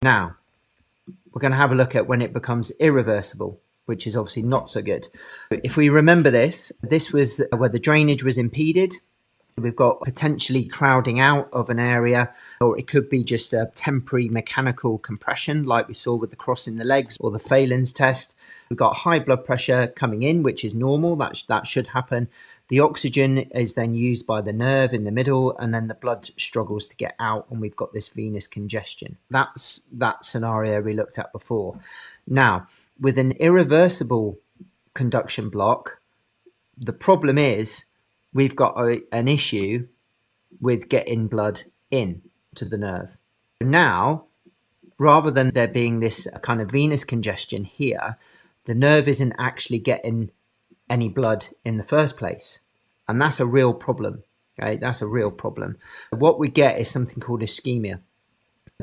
Now, we're going to have a look at when it becomes irreversible, which is obviously not so good. If we remember this was where the drainage was impeded. We've got potentially crowding out of an area, or it could be just a temporary mechanical compression like we saw with the crossing the legs or the Phelan's test. We've got high blood pressure coming in, which is normal. That should happen. The oxygen is then used by the nerve in the middle, and then the blood struggles to get out, and we've got this venous congestion. That's that scenario we looked at before. Now, with an irreversible conduction block, the problem is we've got an issue with getting blood in to the nerve. Now, rather than there being this kind of venous congestion here, the nerve isn't actually getting any blood in the first place. And that's a real problem. Okay? That's a real problem. What we get is something called ischemia.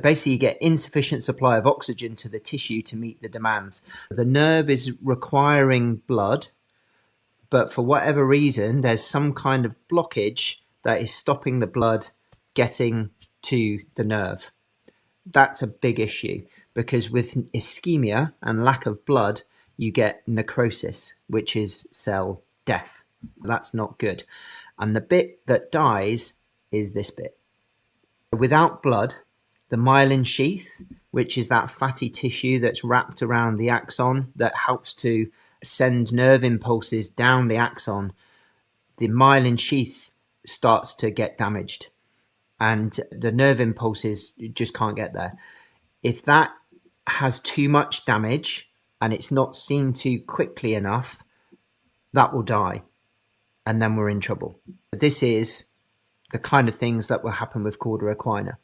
Basically, you get insufficient supply of oxygen to the tissue to meet the demands. The nerve is requiring blood, but for whatever reason, there's some kind of blockage that is stopping the blood getting to the nerve. That's a big issue, because with ischemia and lack of blood, you get necrosis, which is cell death. That's not good. And the bit that dies is this bit. Without blood, the myelin sheath, which is that fatty tissue that's wrapped around the axon that helps to send nerve impulses down the axon, the myelin sheath starts to get damaged and the nerve impulses just can't get there. If that has too much damage and it's not seen to quickly enough, that will die, and then we're in trouble. This is the kind of things that will happen with cauda equina.